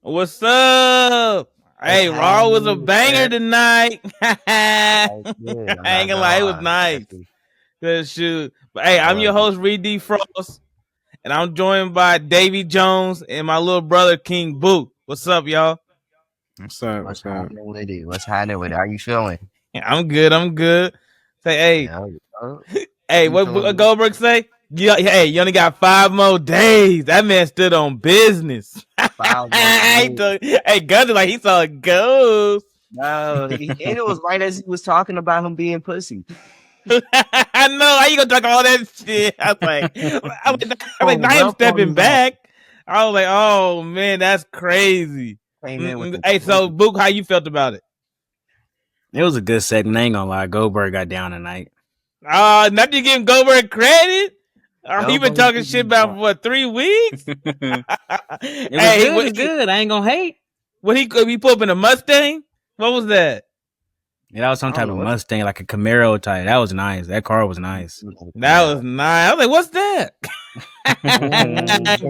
What's up? Hey, Raw was a banger tonight. I ain't gonna lie, it was nice. Good shoot. But hey, I'm your host, Reed D. Frost, and I'm joined by Davy Jones and my little brother, King Boo. What's up, y'all? What's up? What's happening with it? What's happening with it? How you feeling? I'm good. Say, hey, hey, what Goldberg say? Hey, you only got 5 more days. That man stood on business. Hey, Gunther, like he saw a ghost. No, and it was right as he was talking about him being pussy. I know. How you gonna talk all that shit? I was like, now I'm stepping back. I was like, oh man, that's crazy. Hey, so Book, how you felt about it? It was a good segment. I ain't gonna lie. Goldberg got down tonight. Not you giving Goldberg credit? He been talking shit about for what, 3 weeks? It was good. I ain't gonna hate. What he put up in a Mustang? What was that? Yeah, that was some type of Mustang, like a Camaro type. That was nice. That car was nice. That was nice. I was like, what's that?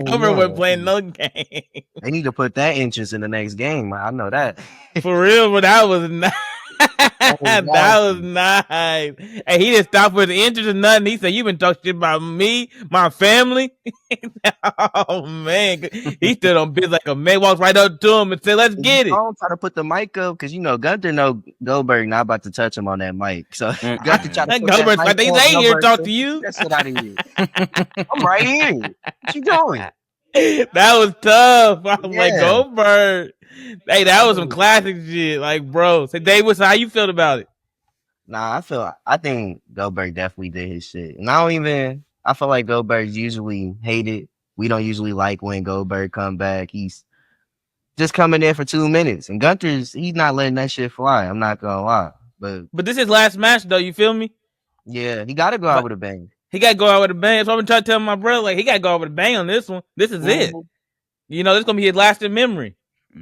Goldberg wasn't playing no game. They need to put that interest in the next game. I know that. For real, but that was nice. That was nice. Hey, he didn't stop with the interest or nothing. He said, "You been talking shit about me, my family." Oh man, he stood on business like a man. Walks right up to him and said, "Let's get it." Don't try to put the mic up because you know Gunther know Goldberg not about to touch him on that mic. So Gunther try to put Goldberg like they ain't here to talk to you. That's what I did. I'm right here. What you doing? That was tough. I was like, Goldberg. Hey, that was some classic shit. Like, bro. Say, Dave, how you feel about it? Nah, I think Goldberg definitely did his shit. And I feel like Goldberg's usually hated. We don't usually like when Goldberg come back. He's just coming in for 2 minutes. And he's not letting that shit fly. I'm not gonna lie. But this is his last match though, you feel me? Yeah, he gotta go out with a bang. He gotta go out with a bang. So I've been trying to tell my brother, like, he gotta go out with a bang on this one. This is it. You know, this is gonna be his lasting memory.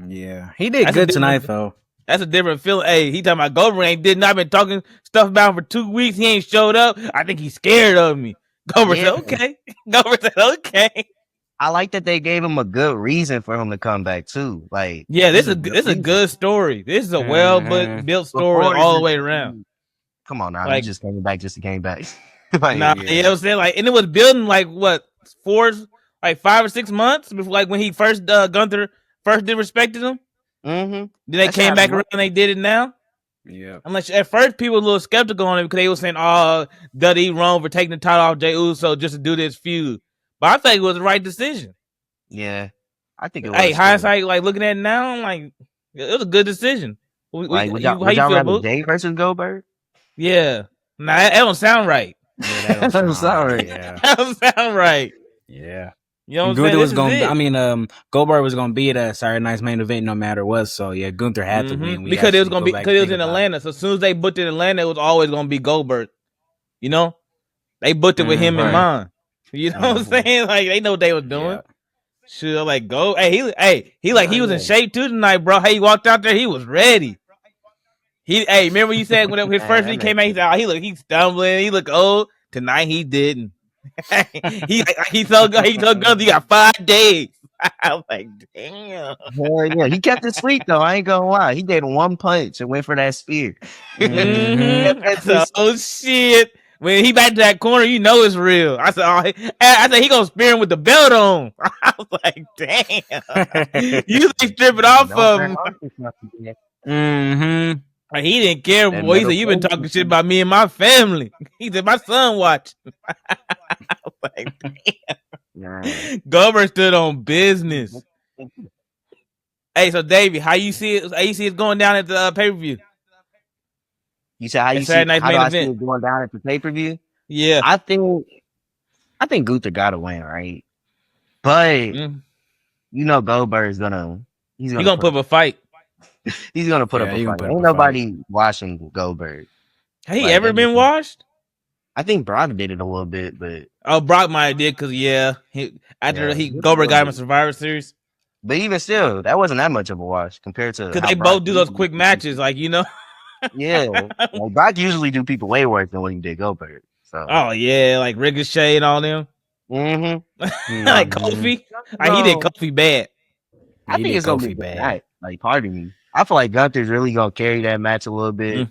Yeah. He did good tonight though. That's a different feeling. Hey, he talking about Goldberg ain't did not been talking stuff about him for 2 weeks. He ain't showed up. I think he's scared of me. Goldberg said, okay. Goldberg said, okay. I like that they gave him a good reason for him to come back too. Like, yeah, this is a good story. This is a well-built story all the way around. Come on now, like, he just came back just to came back. Like, nah, you know what I'm saying? Like, and it was building like what 5 or 6 months before, like when he first Gunther first disrespected him. Mm-hmm. Then they came back around and they did it now. Yeah. Unless at first people were a little skeptical on it because they were saying, "Oh, Duddy wrong for taking the title off Jey Uso just to do this feud." But I think it was the right decision. Yeah, I think it was. Hey, hindsight, like looking at it now, I'm like, it was a good decision. Like, would y'all rather Jey versus Goldberg? Yeah. Nah, that don't sound right. Yeah, that don't sound right. Yeah. That don't sound right. Yeah. You know what I'm saying? Goldberg was gonna be at a Saturday Night's main event no matter what. So yeah, Gunther had to win. Because it was gonna be because it was in Atlanta. So as soon as they booked it in Atlanta, it was always gonna be Goldberg. You know, they booked it with him in mind. You know what I'm saying? Like they know what they were doing. Yeah. Sure, like go. Hey, he was in shape too tonight, bro. Hey, he walked out there, he was ready. Remember you said when his first he came out, he said, he's stumbling, he looked old. Tonight he didn't. he told Gunther you got 5 days. I was like, damn. Yeah, he kept it sweet though. I ain't gonna lie. He gave him 1 punch and went for that spear. Oh shit! When he back to that corner, you know it's real. I said, he gonna spear him with the belt on. I was like, damn. You strip it off of him. Mm-hmm. He didn't care, boy. He said, "You been talking shit about me and my family." He said, "My son watched." I was like, damn. Goldberg stood on business. Hey, so Davey, how you see it? How you see it going down at the pay-per-view? You said how do I see it going down at the pay-per-view? Yeah, I think Gunther got to win, right? But you know, Goldberg's gonna put up a fight. He's gonna put up a fight. Ain't nobody watching Goldberg. Has he ever been washed? I think Brock did it a little bit, but Brock might have did because Goldberg got him a Survivor Series. But even still, that wasn't that much of a wash compared to because they both do those quick matches, like you know. Yeah, well, Brock usually do people way worse than what he did Goldberg. So. Oh yeah, like Ricochet and all them. Mm-hmm. Like Kofi, he did Kofi bad. I think it's gonna be a good match. Like, pardon me. I feel like Gunther's really gonna carry that match a little bit.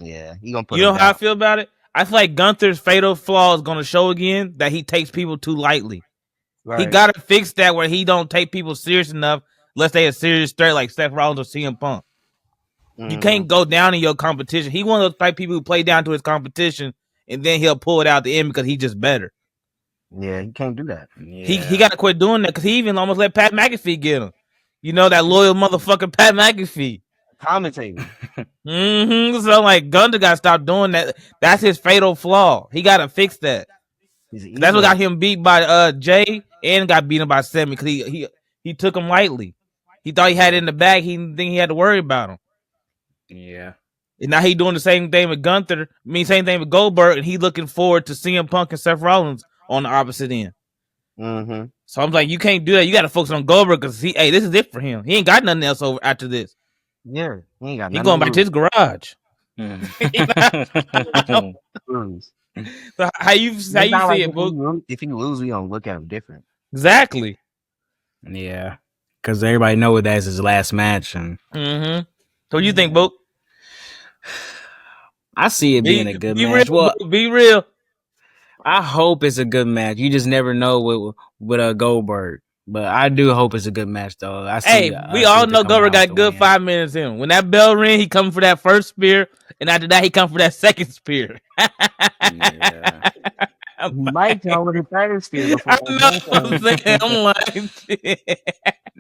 Yeah, he gonna put. You know him how down. I feel about it? I feel like Gunther's fatal flaw is gonna show again that he takes people too lightly. Right. He gotta fix that where he don't take people serious enough unless they a serious threat like Seth Rollins or CM Punk. You can't go down in your competition. He one of those type people who play down to his competition and then he'll pull it out at the end because he's just better. Yeah, he can't do that. Yeah. He got to quit doing that because he even almost let Pat McAfee get him. You know, that loyal motherfucker Pat McAfee. Commentating. So, like, Gunther got to stop doing that. That's his fatal flaw. He got to fix that. That's what got him beat by Jay and got beaten by Sammy because he took him lightly. He thought he had it in the bag. He didn't think he had to worry about him. Yeah. And now he doing the same thing with Gunther. Same thing with Goldberg, and he looking forward to CM Punk and Seth Rollins on the opposite end. So I'm like, you can't do that. You got to focus on Goldberg because this is it for him. He ain't got nothing else over after this. Yeah, he ain't got. He going back to his garage. So how you see it, Book? If he lose, we gonna look at him different. Exactly. Yeah, because everybody know that's his last match. And so what you think, Book? I see it being a good match. Be real. I hope it's a good match. You just never know with a Goldberg, but I do hope it's a good match, though. We all know Goldberg got a good 5 minutes in him. When that bell ring, he come for that first spear, and after that, he come for that second spear. Yeah. He might come with a third spear before. I'm like,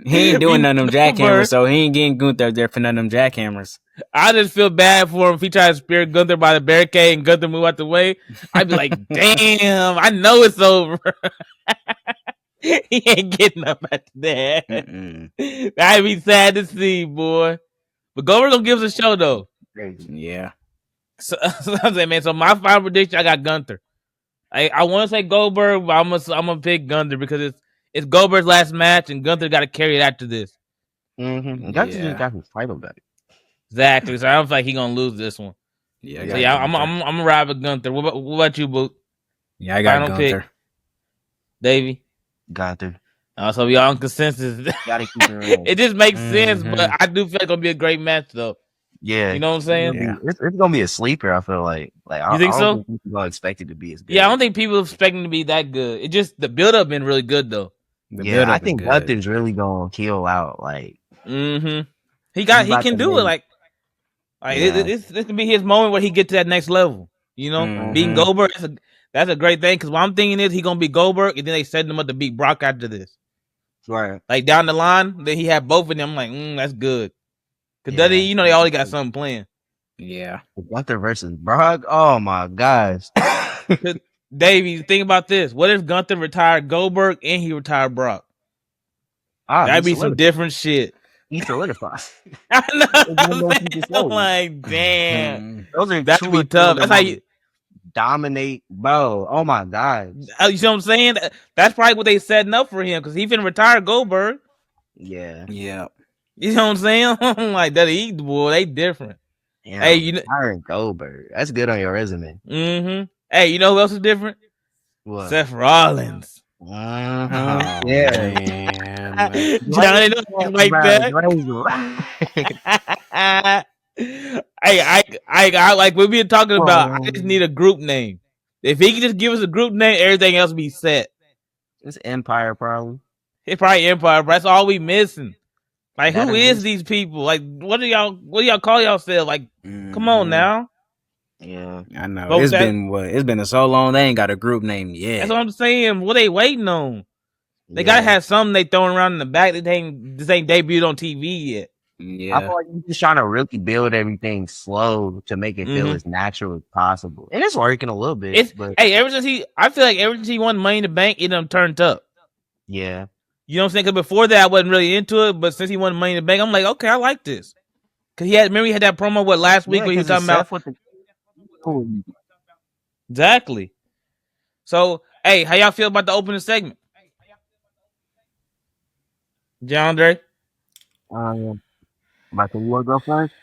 he ain't doing none of them jackhammers, so he ain't getting Gunther there for none of them jackhammers. I just feel bad for him if he tries to spear Gunther by the barricade and Gunther move out the way. I'd be like, damn, I know it's over. He ain't getting up after that. That'd be sad to see, boy. But Goldberg gonna give us a show, though. Yeah. So I'm saying, man. So my final prediction, I got Gunther. I want to say Goldberg, but I'm gonna pick Gunther because it's Goldberg's last match, and Gunther got to carry it after this. Gunther just got his title back. Exactly. So I don't feel like he's gonna lose this one. Yeah. So I'm gonna ride with Gunther. What about you, Boot? Yeah, I got Gunther. Pick. Davey? Gunther. So we all on consensus. Gotta keep it real. It just makes sense, but I do feel it's gonna be a great match, though. Yeah, you know what I'm saying? Yeah. It's gonna be a sleeper. I feel like you think so? I don't think people expect it to be as good. Yeah, I don't think people expect it to be that good. It just the build up been really good though. I think Gunther's really gonna kill out. Like, he can do it. Like this can be his moment where he get to that next level. You know, beating Goldberg. That's a great thing because what I'm thinking is he gonna beat Goldberg and then they set him up to beat Brock after this. Right. Like down the line, then he had both of them. I'm like, that's good. Cause they already got something playing. Yeah. Gunther versus Brock. Oh my gosh. Davey, think about this. What if Gunther retired Goldberg and he retired Brock? That'd be some different shit. He solidified. I know. I'm like, damn. That'd be tough. That's how you dominate, bro. Oh my god. You see what I'm saying? That's probably what they setting up for him because he finna retire Goldberg. Yeah. You know what I'm saying? I'm like, that boy, they different. Yeah, hey, Iron Goldberg. That's good on your resume. Hey, you know who else is different? What? Seth Rollins. Yeah. I like we've been talking about. I just need a group name. If he can just give us a group name, everything else be set. It's Empire, probably. It's probably Empire, but that's all we missing. Like, who is these people? Like, what do y'all call yourselves? Like, come on now. Yeah, I know. It's been so long they ain't got a group name yet. That's what I'm saying. What they waiting on? They gotta have something they throwing around in the back. This ain't debuted on TV yet. Yeah, I feel like you're just trying to really build everything slow to make it feel as natural as possible, and it's working a little bit. I feel like ever since he won Money in the Bank, it done turned up. Yeah. You know what I'm saying? Because before that, I wasn't really into it. But since he won Money in the Bank, I'm like, okay, I like this. Because he had that promo last week where he was talking about. Exactly. So, hey, how y'all feel about the opening segment? John Dre? Michael, you want to go first?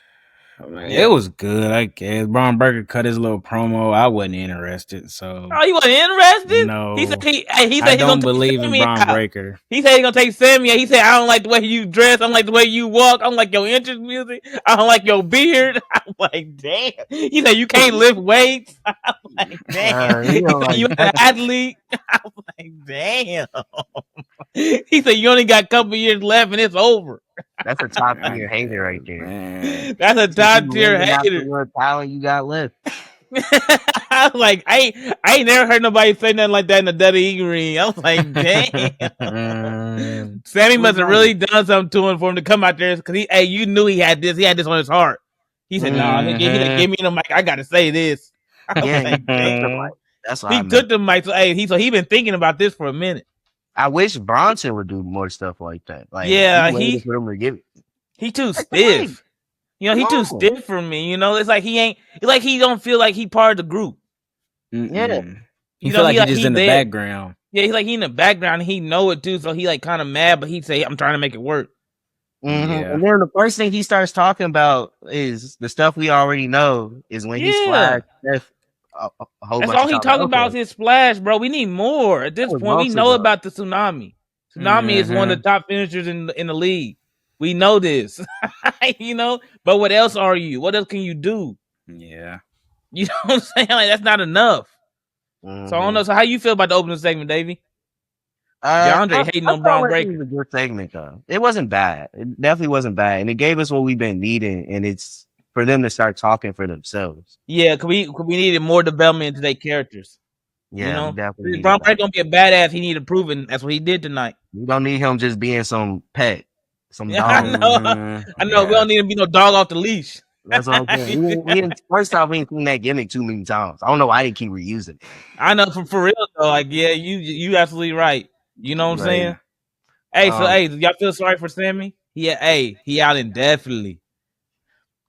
Man, it was good, I guess. Braun Breaker cut his little promo. I wasn't interested, so. Oh, you wasn't interested? No. He said I he's don't gonna take believe in Sammy Braun out. Breaker. He said he's gonna take Sammy out. He said, I don't like the way you dress. I don't like the way you walk. I don't like your entrance music. I don't like your beard. I'm like, damn. He said you can't lift weights. I'm like, damn. He said you an athlete. I'm like, damn. He said you only got a couple years left and it's over. That's a top tier hater right there. Man. That's a top tier hater. What talent you got left? I was like, I ain't never heard nobody say nothing like that in the WWE ring. I was like, damn. Sammy must have really done something to him for him to come out there because you knew he had this. He had this on his heart. He said, "No, he give me the mic. I gotta say this." Like, that's why he took the mic. So he been thinking about this for a minute. I wish Bronson would do more stuff like that. Like, he for him to give it. He too stiff. You know, he too stiff for me. You know, it's like he don't feel like he part of the group. Yeah, he feel like he's just in the background. Yeah, he's like he in the background. And he know it too, so he like kind of mad, but he say, "I'm trying to make it work." Mm-hmm. Yeah. And then the first thing he starts talking about is the stuff we already know. Is when he splashed Steph. That's all he talking about is his splash, bro. We need more at this point. We know about the tsunami. Tsunami is one of the top finishers in the league. We know this, you know. But what else are you? What else can you do? Yeah, you know what I'm saying. Like that's not enough. So I don't know. So how you feel about the opening segment, Davey? DeAndre hating on Braun Breaker. It was a good segment though. It wasn't bad. It definitely wasn't bad, and it gave us what we've been needing. And it's for them to start talking for themselves. Yeah, cause we needed more development into their characters. Yeah, you know, definitely. Braun Breaker gonna be a badass. He needed proving. That's what he did tonight. We don't need him just being some pet, some dog. I know. Yeah. We don't need him to be no dog off the leash. That's what I'm saying. First off, we ain't seen that gimmick too many times. I don't know why they keep reusing it. I know for real though. Like, yeah, you absolutely right. You know what I'm saying? Hey, so y'all feel sorry for Sammy? He out indefinitely.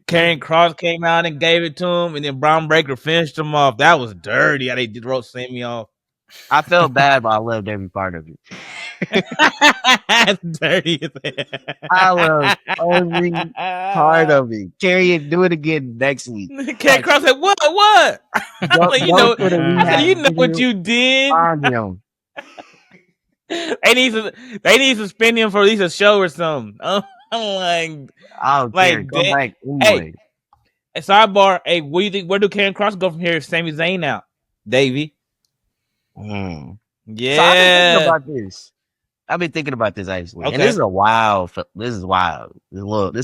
Karrion Kross came out and gave it to him, and then Braun Breaker finished him off. That was dirty how they wrote Sammy off. I felt bad, but I loved every part of it. That's dirty. I love every part of it. Karrion, do it again next week. Karrion Kross said, "What? Like, you know what you did." They need to suspend him for at least a show or something. I'm like, come back anyway. Hey, sidebar. Hey, what do you think? Where do Karrion Kross go from here if Sami Zayn out? Davey. Yeah. So I've been thinking about this actually, and this is wild. This is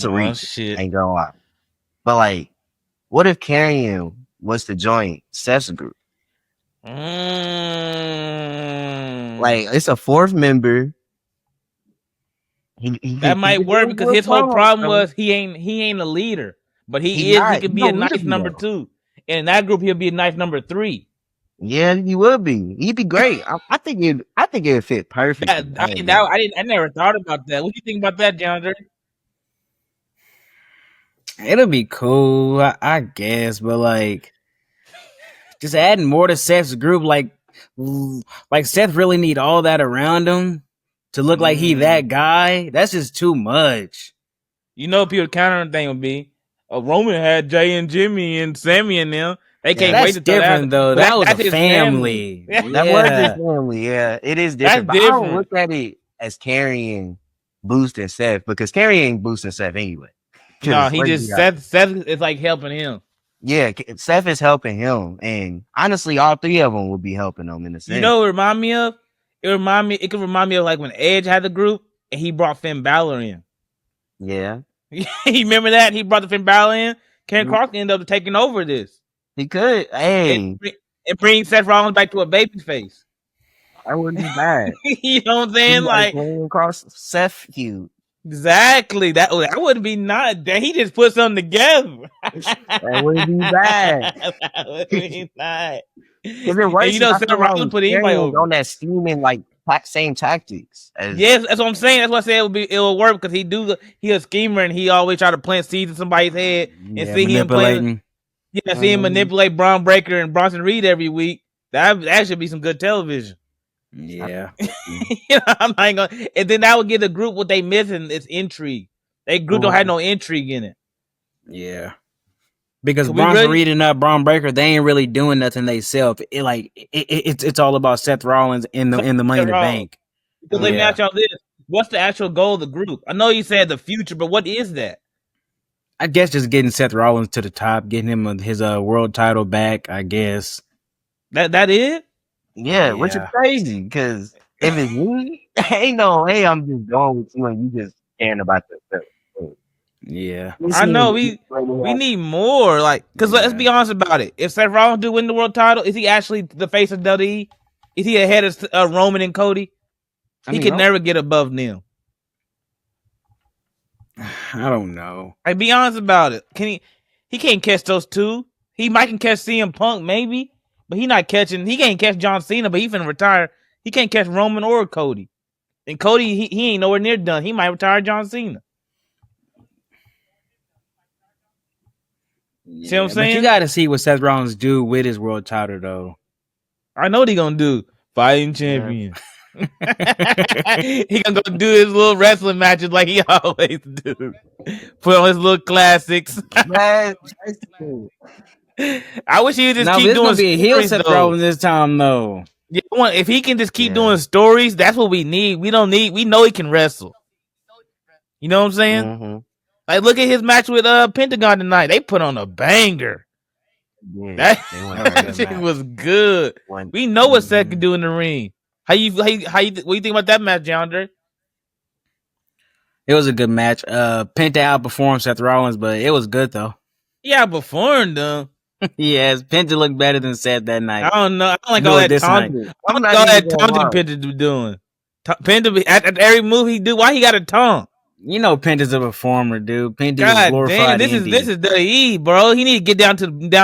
a reach. Shit. Ain't gonna lie. But like, what if Karrion was to join Seth's group? Like, it's a fourth member. That might work because his whole problem was he ain't a leader, but he could be a nice number 2. In that group, he'll be a nice number 3. Yeah, he would be. He'd be great. I think it'd fit perfect. I never thought about that. What do you think about that, John? It'll be cool, I guess, but like, just adding more to Seth's group, like Seth really need all that around him to look like he that guy. That's just too much. You know, people countering thing would be Roman had Jay and Jimmy and Sammy and them. They can't wait to different though. That was a family. That was his family. Yeah, it is different. But I don't look at it as Karrion boosting Seth because Karrion ain't boosting Seth anyway. No, he just Seth is like helping him. Yeah, Seth is helping him, and honestly, all 3 of them will be helping him in the sense. You know what it remind me of? It could remind me of like when Edge had the group and he brought Finn Balor in. Yeah. You remember that? He brought the Finn Balor in. Karrion Kross ended up taking over this. He could. Hey. And bring Seth Rollins back to a baby face. That wouldn't be bad. You know what I'm saying? Like Kross Seth feud. Exactly. That wouldn't be not. He just put something together. That wouldn't be bad. That wouldn't be bad. Seth Rollins put anybody on that steaming like same tactics. Yes, that's what I'm saying. That's why I said it will work because he a schemer and he always try to plant seeds in somebody's head and see him playing. Yeah, see him manipulate Braun Breaker and Bronson Reed every week. That should be some good television. Yeah. I'm not gonna, and then that would give the group what they missing is intrigue. They group don't have no intrigue in it. Yeah. Because Bronson Reed and Braun Breaker, they ain't really doing nothing themselves. It's all about Seth Rollins in the Money in the Bank. Because let me ask y'all this: what's the actual goal of the group? I know you said the future, but what is that? I guess just getting Seth Rollins to the top, getting him his world title back. I guess that it. Yeah, which is crazy because if it's me, ain't no way I'm just going with you and you just caring about the. Yeah, I know we need more. Like, because let's be honest about it. If Seth Rollins do win the world title, is he actually the face of WWE? Is he ahead of Roman and Cody? He can never get above them. I don't know. Like, be honest about it. Can he? He can't catch those two. He might can catch CM Punk maybe, but he not catching. He can't catch John Cena, but he finna retire. He can't catch Roman or Cody. And Cody, he ain't nowhere near done. He might retire John Cena. Yeah, see what I'm saying? But you got to see what Seth Rollins do with his world title, though. I know what he gonna do. Fighting champion. He gonna go do his little wrestling matches like he always do. Put on his little classics. I wish he would just keep doing be a heel Seth Rollins this time, though. Yeah, if he can just keep doing stories, that's what we need. We know he can wrestle. You know what I'm saying? Mm-hmm. Like, look at his match with Pentagon tonight. They put on a banger. Yeah, that shit was good. We know what Seth can do in the ring. What do you think about that match, DeAndre? It was a good match. Penta outperformed Seth Rollins, but it was good though. Yeah, outperformed them. Yes, Penta looked better than Seth that night. I don't know. I don't like all that taunting. I don't like all that taunting Penta be doing. Penta at every move he do, why he got a taunt? You know Penta's a performer, dude. Penta God is glorified. Damn, this is WWE, bro. He need to get down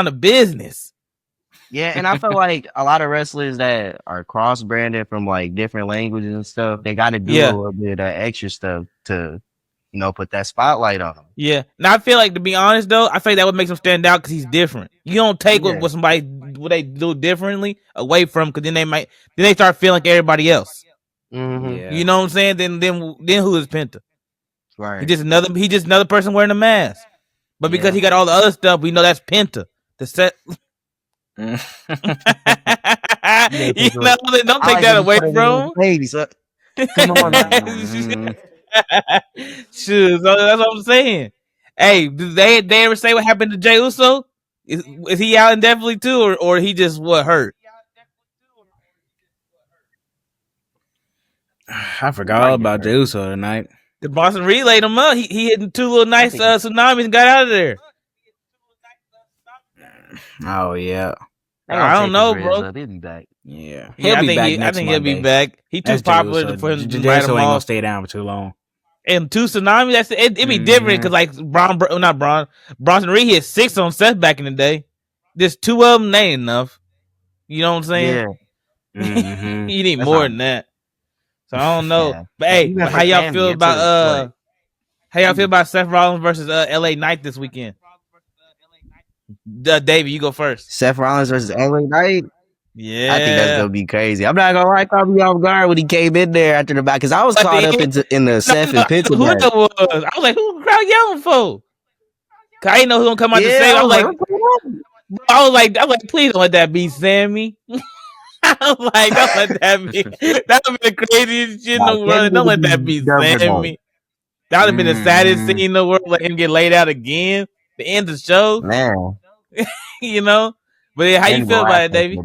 to business. Yeah, and I feel like a lot of wrestlers that are cross branded from like different languages and stuff, they got to do a little bit of extra stuff to, put that spotlight on them. Yeah. Now I feel like, to be honest though, I feel like that would make him stand out because he's different. You don't take what they do differently away from, because then they start feeling like everybody else. Mm-hmm. Yeah. You know what I'm saying? Then who is Penta? Right. He just another person wearing a mask. But because he got all the other stuff, we know that's Penta. The set. Don't take that away from him. So, come on now. Shoot, so that's what I'm saying. Hey, did they ever say what happened to Jey Uso? Is he out indefinitely too, or he just hurt? I forgot all about Jey Uso tonight. The Boston Reed laid him up. He hit two little nice tsunamis and got out of there. Oh yeah. I don't know, bro. He'll be back. Yeah, I think he'll be back. He too popular for him to write him ain't off. gonna stay down for too long. And two tsunamis, it'd be different because like Bronson Reed hit 6 on Seth back in the day. There's 2 of them, ain't enough. You know what I'm saying? Yeah. Mm-hmm. You need more than that. So I don't know. Yeah. But hey, how y'all feel about Seth Rollins versus LA Knight this weekend? David, you go first. Seth Rollins versus LA Knight. Yeah, I think that's gonna be crazy. I'm not gonna lie, caught me off guard when he came in there after the back because I was caught up in the Seth and Penta match. I was like, who the crowd yelling for? Cause I didn't know who gonna come out to say. I was like, please don't let that be Sammy. I was like, don't let that be. That would be the craziest shit in the world. Don't let that be Sammy. That would have been the saddest scene in the world. Let him get laid out again. The end of the show, man. But how you feel about it, Davey?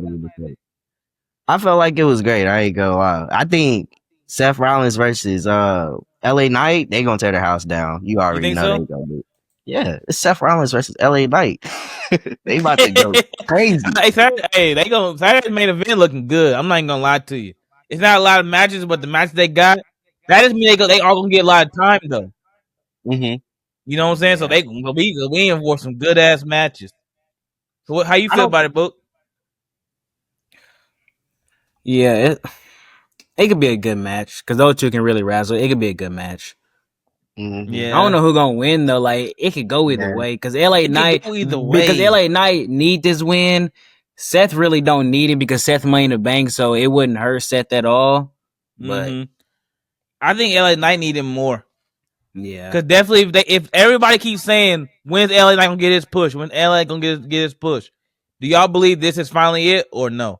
I felt like it was great. I ain't gonna lie. I think Seth Rollins versus LA Knight, they gonna tear the house down. You already know they gonna do it. Yeah, it's Seth Rollins versus LA Knight. They about to go crazy. Saturday's main event looking good. I'm not even gonna lie to you. It's not a lot of matches, but the matches they got, that doesn't mean they all gonna get a lot of time though. Mm-hmm. You know what I'm saying? Yeah. So we in for some good ass matches. So how you feel about it, Book? Yeah, it could be a good match because those two can really wrestle. It could be a good match. Mm-hmm. Yeah, I don't know who's gonna win though. Like it could go either way because LA Knight need this win. Seth really don't need it because Seth Money in the Bank, so it wouldn't hurt Seth at all. But I think LA Knight need him more. Yeah. Because definitely, if everybody keeps saying when's LA not gonna get his push, when LA gonna get his push, do y'all believe this is finally it or no?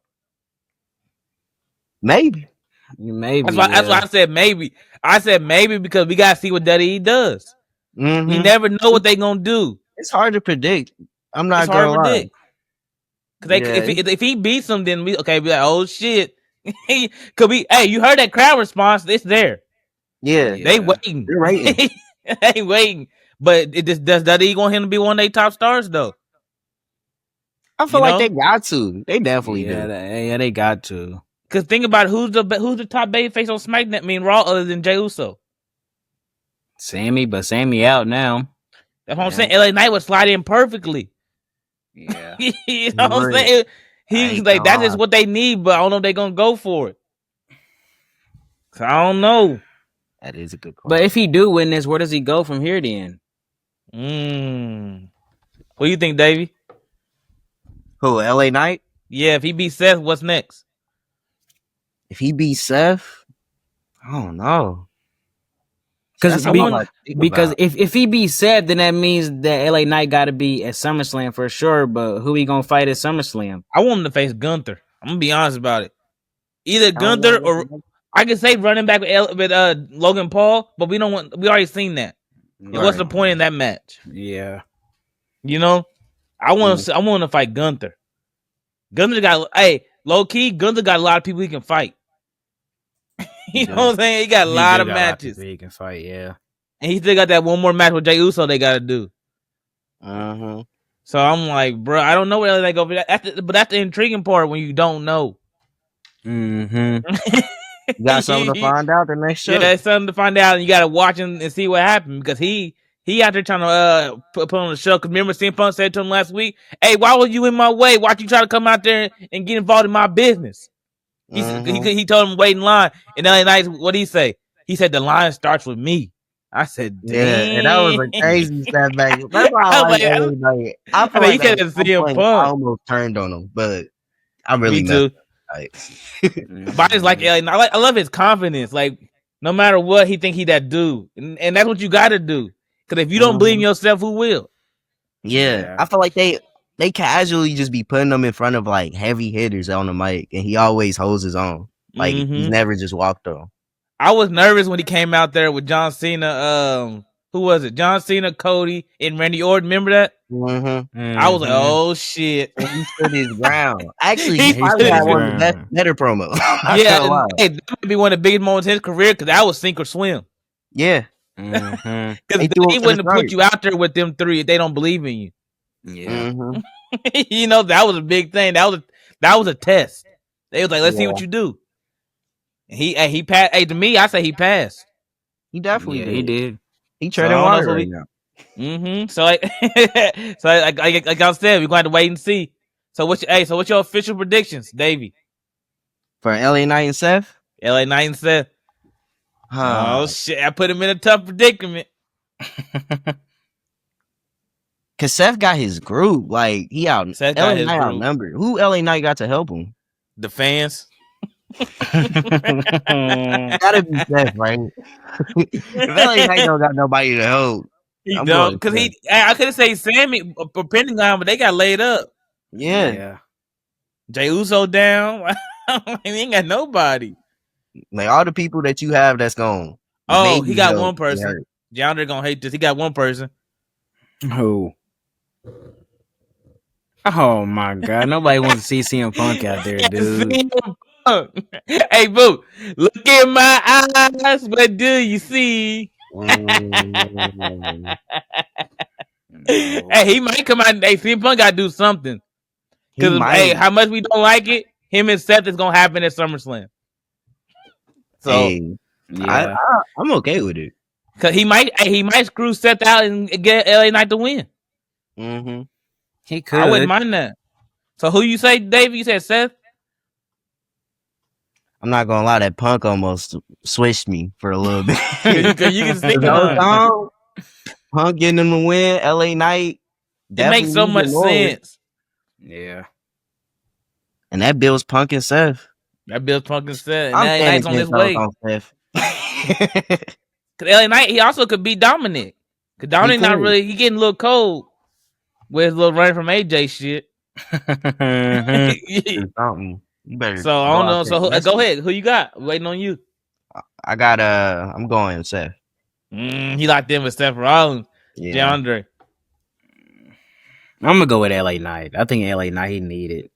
Maybe. Maybe. That's why I said maybe. I said maybe because we gotta see what WWE does. Mm-hmm. We never know what they gonna do. It's hard to predict. I'm not It's hard gonna to lie. predict. Because if he beats them, then we be like, oh shit. Could be. Hey, you heard that crowd response? It's there. Yeah. They waiting. They're waiting. They waiting. But does WWE want him to be one of their top stars though? I feel like they got to. They definitely do. Yeah, they got to. Because think about it, who's the top babyface on SmackDown? I mean Raw other than Jey Uso. Sammy, but Sammy out now. That's what I'm saying. LA Knight would slide in perfectly. Yeah. You know what I'm saying? He's like, that's just what they need, but I don't know if they're gonna go for it. So I don't know. That is a good call. But if he do win this, where does he go from here then? What do you think, Davey? Who, LA Knight? Yeah, if he beats Seth, what's next? If he beats Seth, I don't know. Because if he beats Seth, then that means that LA Knight got to be at SummerSlam for sure. But who he gonna fight at SummerSlam? I want him to face Gunther. I'm gonna be honest about it. Either Gunther or I could say running back with Logan Paul, but we don't want. We already seen that. Right. What's the point in that match? Yeah, you know, I want to fight Gunther. Gunther got low key. Gunther got a lot of people he can fight. You know what I'm saying? He got a lot of matches he can fight. Yeah, and he still got that one more match with Jey Uso they got to do. So I'm like, bro, I don't know where they go. But that's the intriguing part when you don't know. You got something to find out the next show. Yeah, that's something to find out, and you got to watch him and see what happened because he out there trying to put on the show. Because remember, CM Punk said to him last week, "Hey, why was you in my way? Why'd you try to come out there and get involved in my business?" He told him wait in line, and LA Knight, what did he say? He said the line starts with me. I said, damn. Yeah, and that was a crazy step back. That's why I like LA Knight. I feel like I almost turned on him, but I really me too. But I just like LA Knight. I love his confidence. Like no matter what, he think he that dude, and that's what you got to do. Because if you don't believe in yourself, who will? Yeah, I feel like they casually just be putting him in front of like heavy hitters on the mic, and he always holds his own. Like he's never just walked on. I was nervous when he came out there with John Cena. Who was it? John Cena, Cody, and Randy Orton. Remember that? I was like, oh shit. And he stood his ground. Actually, he probably had one of the better promos. Yeah, that might be one of the biggest moments in his career because that was sink or swim. Yeah. Because he wouldn't have put you out there with them three if they don't believe in you. Yeah. You know, that was a big thing. That was a test. They was like, let's see what you do. And he passed. Hey, to me, I say he passed. He definitely did. He did. He treading water right now. So like I said, we're going to wait and see. So what's your official predictions, Davey? For LA Knight and Seth? LA Knight and Seth. Oh shit! I put him in a tough predicament. Cause Seth got his group. Like he out. Seth LA got his Knight group. outnumbered. Who LA Knight got to help him? The fans. Gotta be Seth, right? If LA Knight don't got nobody to help. He don't, because I could have said Sammy or Pentagon, but they got laid up. Yeah. Jey Uso down. He ain't got nobody. Like all the people that you have that's gone. Oh, he got one person. Yonder gonna hate this. He got one person. Who? Oh my god! Nobody wants to see CM Punk out there, dude. Hey, boo! Look in my eyes. What do you see? Hey, he might come out. Hey, CM Punk got to do something. Because how much we don't like it, him and Seth is gonna happen at SummerSlam. So yeah, I'm okay with it. Cause he might screw Seth out and get LA Knight to win. He could. I wouldn't mind that. So who you say, Dave? You said Seth? I'm not gonna lie, that Punk almost switched me for a little bit. you can stick on Punk getting him to win, LA Knight. It makes so much sense. Yeah. And that builds Punk and Seth. That builds Punk and Seth. And LA Knight's on his way. Cause LA Knight, he also could beat Dominic. Cause Dominic not really, he getting a little cold with his little run from AJ shit. You better so I don't know. So go ahead. Who you got? Waiting on you. I got I'm going Seth. He locked in with Seth Rollins. Yeah. DeAndre. I'm gonna go with LA Knight. I think LA Knight he needed.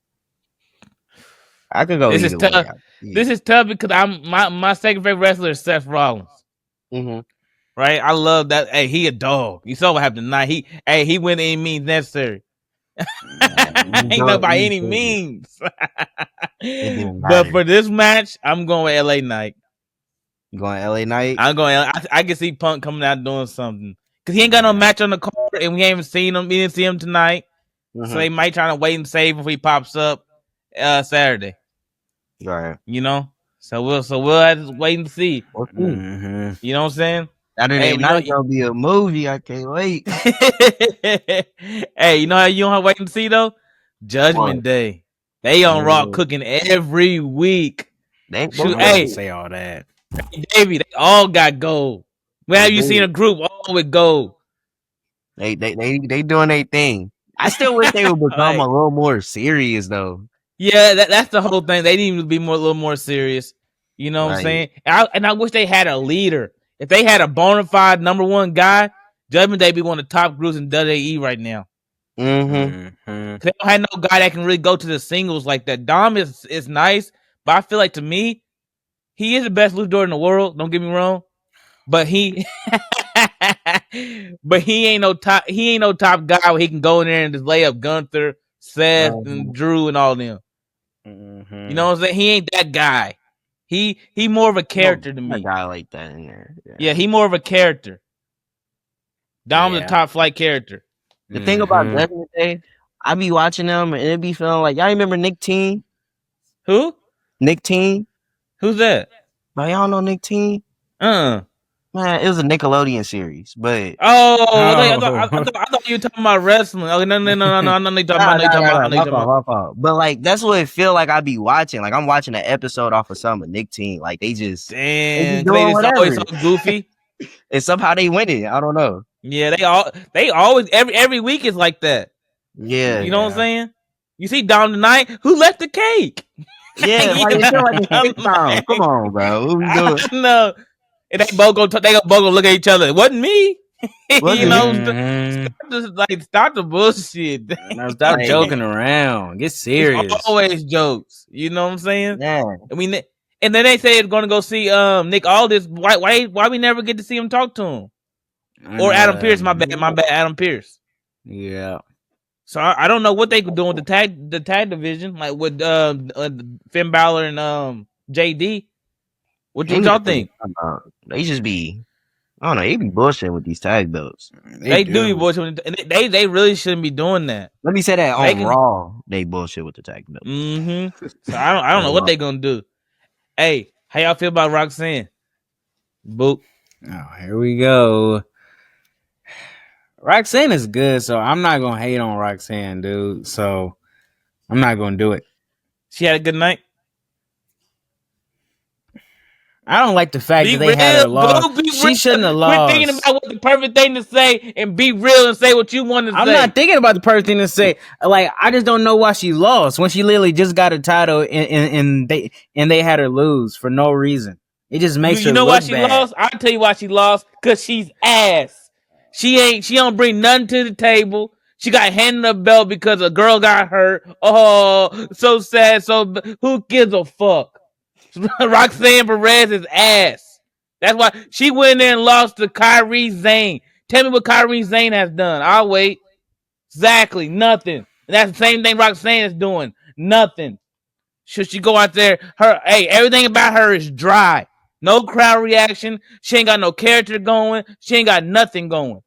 I could go. This is tough. This is tough because my second favorite wrestler is Seth Rollins. Mm-hmm. Right? I love that. Hey, he a dog. You saw what happened tonight. He went any means necessary. Ain't no by any means. But for this match, I'm going with LA Knight. You going LA Knight? I'm going. I can see Punk coming out doing something because he ain't got no match on the card, and we ain't even seen him. We didn't see him tonight, so they might try to wait and save if he pops up Saturday. Right. You know, so we'll have to wait and see. Mm-hmm. You know what I'm saying? Saturday night gonna be a movie. I can't wait. Hey, you know how you don't have to wait and see though? Judgment Day. They on Raw cooking every week. Hey, say all that. Davey, they all got gold. Where have you seen a group all with gold? They doing their thing. I still wish they would become a little more serious though. Yeah, that's the whole thing. They need to be a little more serious. You know what I'm saying? And I wish they had a leader. If they had a bona fide number one guy, Judgment Day be one of the top groups in WWE right now. Mm-hmm. They don't have no guy that can really go to the singles like that. Dom is nice, but I feel like to me, he is the best luchador in the world. Don't get me wrong, but he ain't no top. He ain't no top guy where he can go in there and just lay up Gunther, Seth, and Drew and all them. Mm-hmm. You know what I'm saying? He ain't that guy. He more of a character to me. A guy like that in there. Yeah, he more of a character. Dom's a top flight character. The thing about Judgment Day, I be watching them and it be feeling like y'all remember Nick Teen? Who? Nick Teen? Who's that? But y'all know Nick Teen? Man, it was a Nickelodeon series, but I thought you were talking about wrestling. Okay, no, they talking about. But like that's what it feel like I be watching. Like I'm watching an episode off of some of Nick Teen. Like they just they always so goofy. And somehow they win it. I don't know. Yeah, they always every week is like that. Yeah, you know what I'm saying. You see Dom tonight, who left the cake? Yeah, like it feel like a fake time. Come on, bro. What we doing? No. And they both go look at each other. It wasn't me. You know, stop the bullshit. Stop joking around. Get serious. It's always jokes. You know what I'm saying? Yeah. I mean, and then they say it's going to go see Nick Aldis. Why we never get to see him talk to him? Or Adam Pearce? My bad, Adam Pearce. Yeah. So I don't know what they could do with the tag division, like with Finn Balor and JD. What y'all think? They just be, I don't know. They be bullshitting with these tag belts. They do be bullshitting. And they really shouldn't be doing that. Let me say that on Raw, they bullshit with the tag belts. Mm-hmm. So I don't know what they gonna do. Hey, how y'all feel about Roxanne? Boop. Oh, here we go. Roxanne is good, so I'm not gonna hate on Roxanne, dude. So I'm not gonna do it. She had a good night. I don't like the fact that they had her lost. She shouldn't have lost. Quit thinking about what the perfect thing to say and be real and say what you want to say. I'm not thinking about the perfect thing to say. Like, I just don't know why she lost when she literally just got a title and they had her lose for no reason. It just makes her look bad. You know why she lost? I'll tell you why she lost. Because she's ass. She don't bring nothing to the table. She got handed a belt because a girl got hurt. Oh, so sad. So who gives a fuck? Roxanne Perez is ass. That's why she went in there and lost to Kairi Sane. Tell me what Kairi Sane has done. I'll wait. Exactly. Nothing. And that's the same thing Roxanne is doing. Nothing. Should she go out there? Everything about her is dry. No crowd reaction. She ain't got no character going. She ain't got nothing going.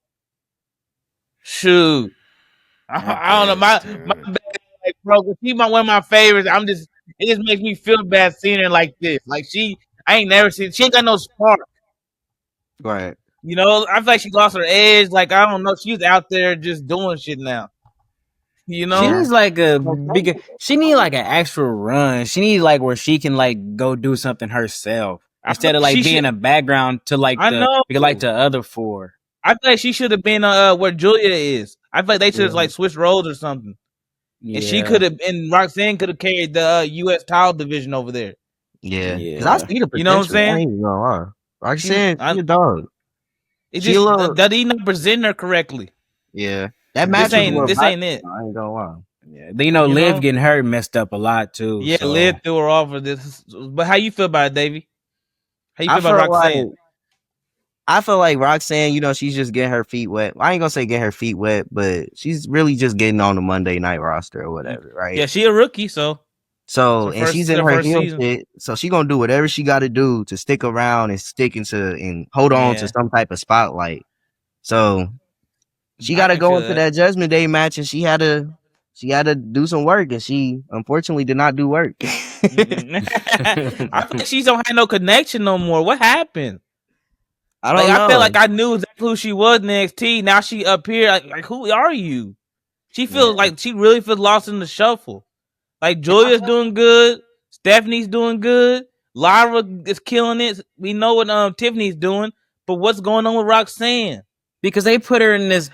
Shoot. I don't know. My bad, like, bro, she's one of my favorites. It just makes me feel bad seeing her like this. Like I ain't never seen. She ain't got no spark. Right. You know, I feel like she lost her edge. Like I don't know. She's out there just doing shit now. You know, she needs like a bigger. She need like an actual run. She need like where she can like go do something herself. instead of like being a background to like the other 4. I feel like she should have been where Julia is. I feel like they should have like switched roles or something. Yeah. And she could have, and Roxanne could have carried the U.S. title division over there. Yeah, because I see the potential. You know what I'm saying? I ain't gonna lie. Roxanne, she a dog. It just that he not presenting her correctly. Yeah, that match this ain't it. I ain't gonna lie. Yeah, Liv getting hurt messed up a lot too. Yeah, so. Liv threw her off of this. But how you feel about it, Davey? How you feel about Roxanne? I feel like Roxanne, she's just getting her feet wet. I ain't gonna say getting her feet wet, but she's really just getting on the Monday night roster or whatever, right? Yeah, she a rookie, so and she's in her heel shit, so she gonna do whatever she got to do to stick around and hold on to some type of spotlight. So she got to go into that Judgment Day match, and she had to do some work, and she unfortunately did not do work. I feel like she don't have no connection no more. What happened? I don't know. I feel like I knew exactly who she was in NXT. Now she up here. Like who are you? She feels like she really feels lost in the shuffle. Like Julia's doing good. Stephanie's doing good. Lyra is killing it. We know what Tiffany's doing. But what's going on with Roxanne? Because they put her in this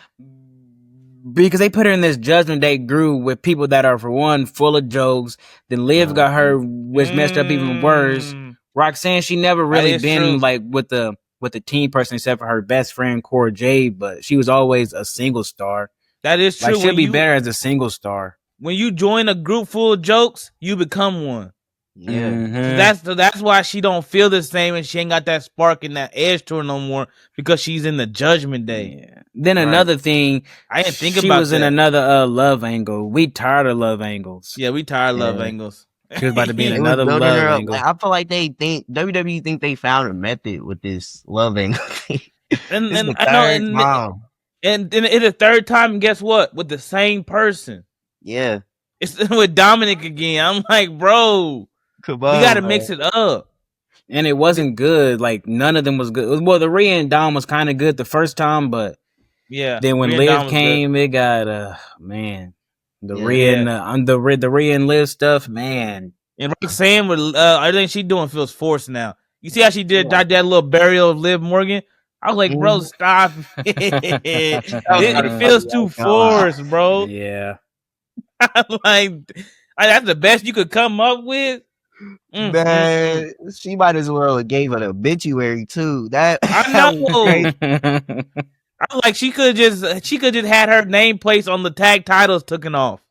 Judgment Day groove with people that are, for one, full of jokes. Then Liv got her, which messed up even worse. Roxanne, she never really been like with the team person except for her best friend Cora Jade, but she was always a single star. That is true. Like, she'll be better as a single star. When you join a group full of jokes, you become one. Yeah, so that's why she don't feel the same, and she ain't got that spark and that edge to her no more because she's in the Judgment Day. Yeah. Then another thing, I didn't think about. She was in another love angle. We tired of love angles. Yeah, we tired of love angles. She was about to be in another love angle. I feel like WWE think they found a method with this love angle. and I know, and then it's the third time. And guess what? With the same person. Yeah, it's with Dominic again. I'm like, bro, come on, we got to mix it up. And it wasn't good. Like, none of them was good. Well, the Rhea and Dom was kind of good the first time, but then when Liv came, it got the Rhea and the Rhea and Liv stuff, man. And Roxanne with everything she doing feels forced now. You see how she did that little burial of Liv Morgan? I was like, bro, stop it feels too forced, bro. Yeah. like that's the best you could come up with. Man, she might as well have gave an obituary too. That I know. I like she could just had her name placed on the tag titles taken off.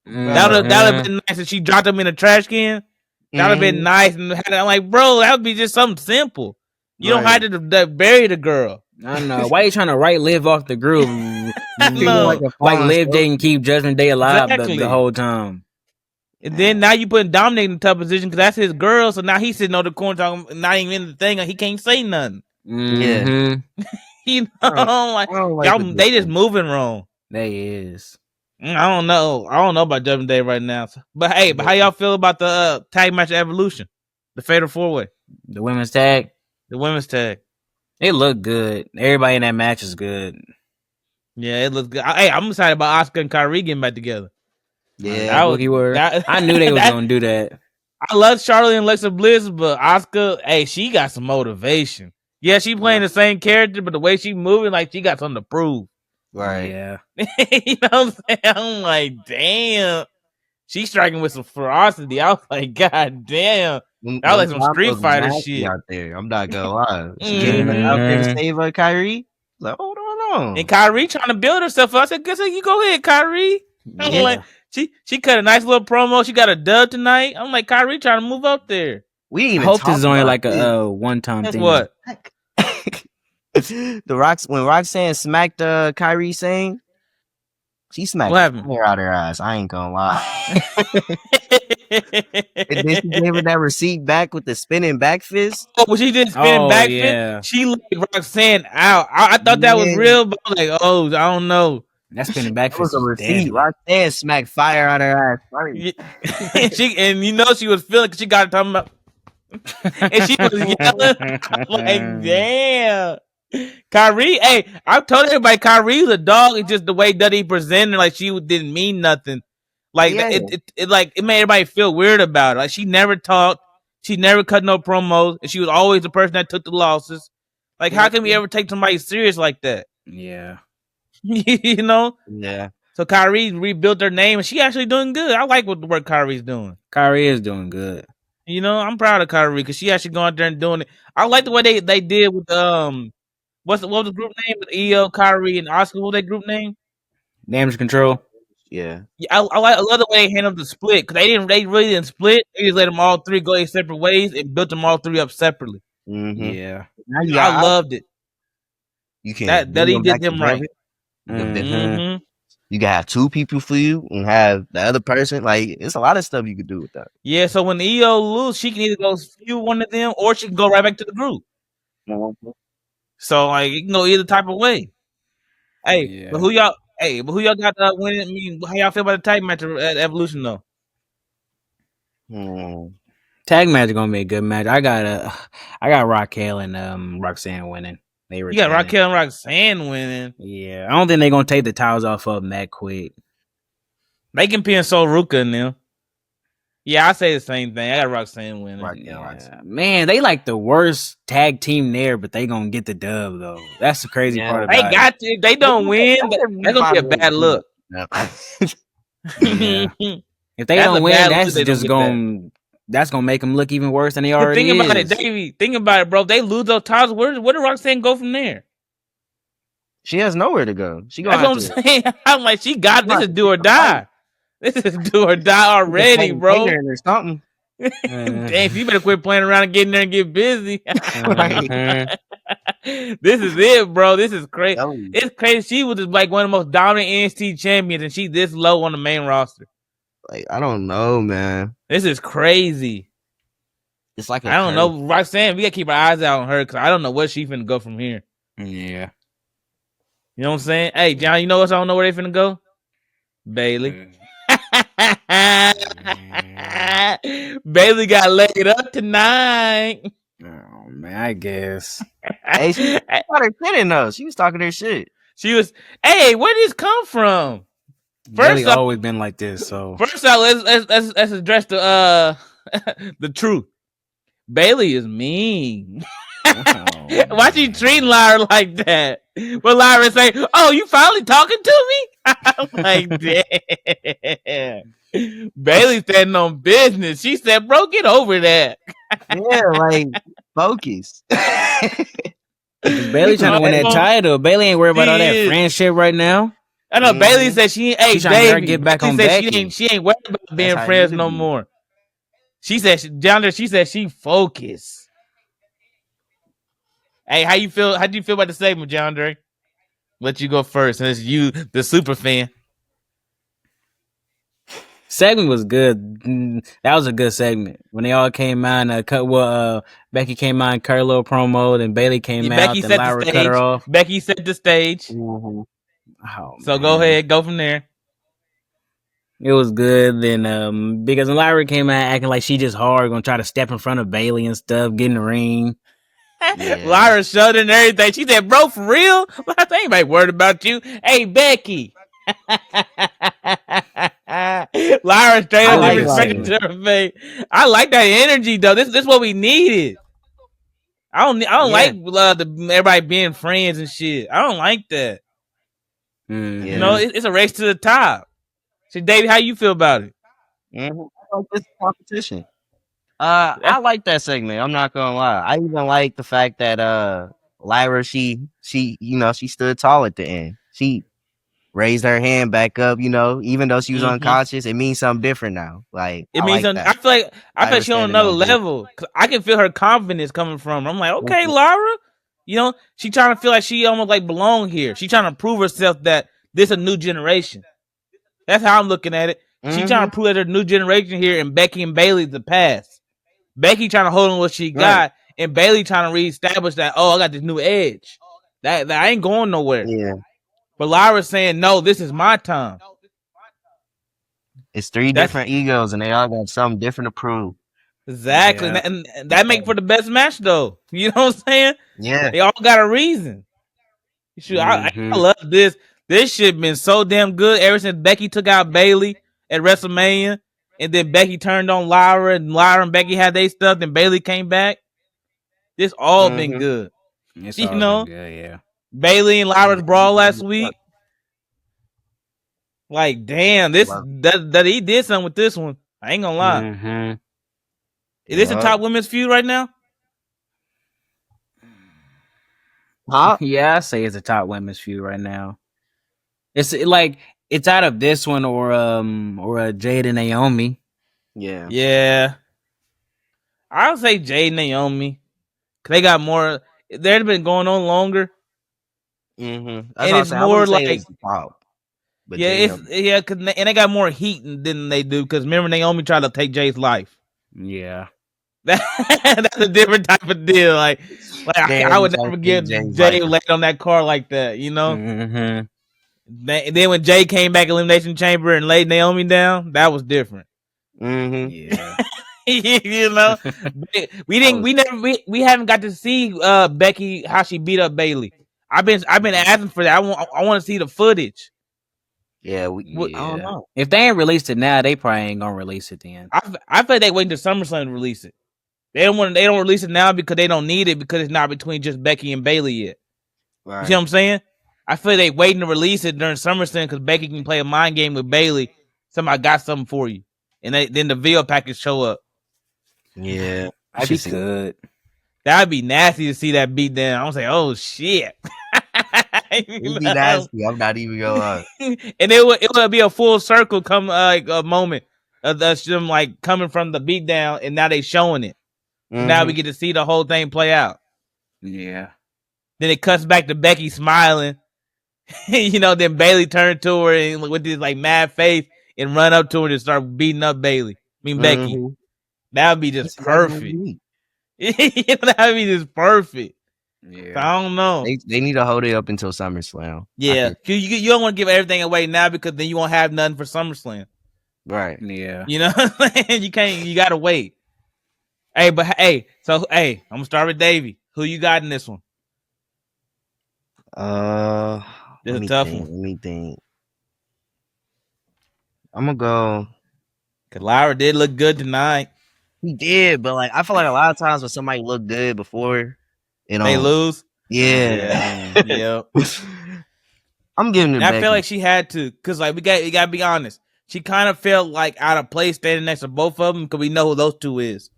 That would have been nice if she dropped them in a trash can. That would have been nice. And I'm like, bro, that would be just something simple. You don't have to bury the girl. I know. Why are you trying to write Liv off the groove? Like Liv didn't keep Judgment Day alive the whole time. And then now you putting Dominic in a tough position because that's his girl. So now he's sitting on the corner talking, not even in the thing. He can't say nothing. Yeah. They just moving wrong. They is. I don't know about Judgment Day right now. But hey, how y'all feel about the tag match Evolution? The Fatal 4-Way. The women's tag? The women's tag. It looked good. Everybody in that match is good. Yeah, it looks good. Hey, I'm excited about Asuka and Kyrie getting back together. Yeah, I knew they was gonna do that. I love Charlotte and Alexa Bliss, but Asuka, hey, she got some motivation. Yeah, she playing the same character, but the way she moving, like she got something to prove. Right. Yeah. You know what I'm saying? I'm like, damn. She's striking with some ferocity. I was like, God damn. That was like some Street Fighter shit out there. I'm not gonna lie. She came out there to save Kyrie. Like, hold on. And Kyrie trying to build herself up. I said, you go ahead, Kyrie. I'm like, she cut a nice little promo. She got a dub tonight. I'm like, Kyrie trying to move up there. We didn't even hope this is only like a one-time thing. What? When Roxanne smacked Kyrie Sane, she smacked hair out her eyes. I ain't gonna lie. And then she gave her that receipt back with the spinning back fist. Oh, when she did spinning back fist, she let Roxanne out. I thought that was real, but I was like, oh, I don't know. That spinning back fist was a receipt. Roxanne smacked fire out her ass. And you know she was feeling because she got it talking about. And she was yelling. I'm like, damn. Kyrie, hey, I told everybody Kyrie's a dog. It's just the way that he presented, like she didn't mean nothing. Like it made everybody feel weird about it. Like she never talked. She never cut no promos, and she was always the person that took the losses. Like, how can we ever take somebody serious like that? Yeah. You know? Yeah. So Kyrie rebuilt her name, and she actually doing good. I like what the work Kyrie's doing. Kyrie is doing good. You know, I'm proud of Kyrie because she actually going out there and doing it. I like the way they did with what was the group name with EO, Kyrie, and Oscar? What was that group name? Damage control. Yeah. I love the way they handled the split because they really didn't split. They just let them all three go their separate ways and built them all three up separately. Mm-hmm. Yeah. I loved it. You can that he did them right. Mm-hmm. You can have two people for you and have the other person. Like, it's a lot of stuff you could do with that. Yeah, so when EO lose, she can either go feud one of them or she can go right back to the group. So like it can go either type of way. Hey, Yeah. but who y'all got winning? I mean, how y'all feel about the tag match at Evolution though? Tag match is gonna be a good match. I got Raquel and Roxanne winning. You got Raquel and Roxanne winning. Yeah, I don't think they're gonna take the towels off of them that quick. They can pin Sol Ruka in them. Yeah, I say the same thing. I got Roxanne winning. Yeah. Man, they like the worst tag team there, but they gonna get the dub though. That's the crazy part about it. They got to. If they don't win, that's gonna be a bad look. Yeah. If they don't win, that's just gonna make them look even worse than they already think about is. it, Davey. Think about it, bro. If they lose those titles, where did Roxanne go from there? She has nowhere to go. That's what I'm saying. I'm like, she got this is do or die. This is do or die already, bro. Or something. Damn, you better quit playing around and get in there and get busy. This is it, bro. This is crazy. It's crazy. She was just like one of the most dominant NXT champions, and she's this low on the main roster. Like, I don't know, man. This is crazy. It's like I don't know, Roxanne. We gotta keep our eyes out on her because I don't know where she finna go from here. Yeah. You know what I'm saying? Hey, John, you know what? I don't know where they finna go. Bailey. Bailey got laid up tonight. Oh man, I guess. Hey, she got her kidding though. She was talking her shit. She was. Hey, where did this come from? First, always been like this. So first out, let's address the the truth. Bailey is mean. Why she treating Lyra like that? But Lyra say, "Oh, you finally talking to me?" I'm like, damn. Bailey standing on business. She said, "Bro, get over that." Yeah, like focus. Bailey trying to win that title. Bailey ain't worried about all that friendship right now. I know. Bailey said she ain't. Hey, Davey, get back on Becky. She ain't worried about being friends no more. She said, down there. She said she focused. Hey, how you feel? How do you feel about the segment, John Dre? Let you go first, since you the super fan. Segment was good. That was a good segment when they all came out and cut. Well, Becky came out and cut a little promo, then Bailey came out, then Lyra cut her off. Becky set the stage. Oh, so go ahead, go from there. It was good. Then because when Lyra came out acting like she just hard, gonna try to step in front of Bailey and stuff, get in the ring. Yeah. Lyra shut and everything. She said, "Bro, for real? I ain't anybody worried about you." Hey, Becky. Lyra straight up to her face. I like that energy though. This is what we needed. I don't like everybody being friends and shit. I don't like that. You know, it's a race to the top. So, Davey, how you feel about it? I like this competition. I like that segment. I'm not gonna lie. I even like the fact that Lyra she stood tall at the end. She raised her hand back up, even though she was unconscious. It means something different now. Like it means something. I feel like she's on another level. I can feel her confidence coming from her. I'm like, okay, Lyra. She trying to feel like she almost like belong here. She trying to prove herself that this a new generation. That's how I'm looking at it. She trying to prove that there's a new generation here, and Becky and Bailey's the past. Becky trying to hold on what she got, and Bailey trying to reestablish that, I got this new edge. That I ain't going nowhere. Yeah. But Lyra's saying, no, this is my time. It's three different egos, and they all got something different to prove. Exactly. Yeah. And that make for the best match, though. You know what I'm saying? Yeah. They all got a reason. I love this. This shit been so damn good ever since Becky took out Bailey at WrestleMania. and then Becky turned on Lyra, and Lyra and Becky had their stuff, and Bailey came back. This all been good. It's You all know, been good, yeah. Bailey and Lyra's brawl last week. Like, damn, that he did something with this one. I ain't gonna lie. Mm-hmm. Is this a top women's feud right now? Huh? Yeah, I say it's a top women's feud right now. It's like it's out of this one or Jade and Naomi. Yeah. I would say Jade and Naomi. Cause they got more. They've been going on longer. Mm-hmm. And it's more like it's the top. But cause and they got more heat than they do. Cause remember Naomi tried to take Jade's life. Yeah. That's a different type of deal. Like I would never get Jay laid on that car like that, you know. Mm-hmm. Then when Jay came back Elimination Chamber and laid Naomi down, that was different. Mm-hmm. Yeah. You know, we haven't got to see Becky how she beat up Bailey. I've been asking for that. I want to see the footage. Yeah, I don't know. If they ain't released it now, they probably ain't gonna release it then. I feel like they waiting to SummerSlam to release it. They don't release it now because they don't need it because it's not between just Becky and Bailey yet. Right. You see what I'm saying? I feel like they waiting to release it during SummerSlam because Becky can play a mind game with Bailey. Somebody got something for you, and then the video package show up. Yeah, She could. That'd be nasty to see that beat down. I'm say, oh shit. It'd be nasty. I'm not even gonna lie. And it would be a full circle come like a moment of them like coming from the beat down, and now they showing it. Mm-hmm. Now we get to see the whole thing play out. Yeah. Then it cuts back to Becky smiling. You know, then Bailey turned to her and with this like mad face and run up to her and start beating up Bailey. Becky. That would be just perfect. You know, that would be just perfect. Yeah. So I don't know. They need to hold it up until SummerSlam. Yeah. You don't want to give everything away now because then you won't have nothing for SummerSlam. Right. Yeah. You know what I'm saying? You gotta wait. I'm gonna start with Davey. Who you got in this one? This is a tough one. Let me think. I'm gonna go. Cause Lyra did look good tonight. He did, but like I feel like a lot of times when somebody look good before, they lose. Yeah. Yep. I'm giving it. I feel like she had to, cause like we gotta be honest. She kind of felt like out of place standing next to both of them, cause we know who those two is.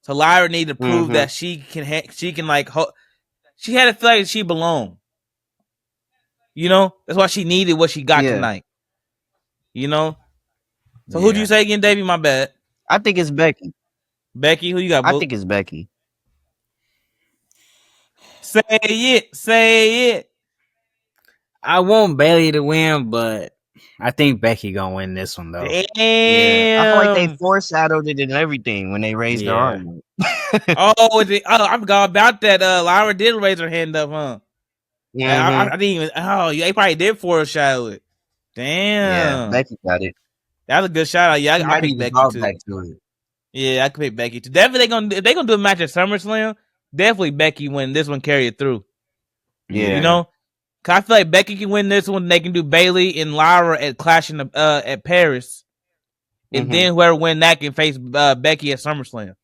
So Lyra needed to prove that she can like she had to feel like she belonged. You know, that's why she needed what she got tonight. You know. So who'd you say again, Davey? My bad. I think it's Becky. Becky, who you got? I think it's Becky. Say it. I want Bailey to win, but I think Becky gonna win this one though. Damn. Yeah. I feel like they foreshadowed it and everything when they raised their arm. I forgot about that. Lyra did raise her hand up, huh? Yeah. I didn't even. Oh, they probably did foreshadow it. Damn. Yeah, Becky got it. That was a good shout out. Yeah, I picked Becky too. Yeah, I could pick Becky too. Definitely if they gonna do a match at SummerSlam, definitely Becky win this one, carry it through. Yeah, you know, cause I feel like Becky can win this one. They can do Bailey and Lyra at Clash at Paris, and then whoever win that can face Becky at SummerSlam.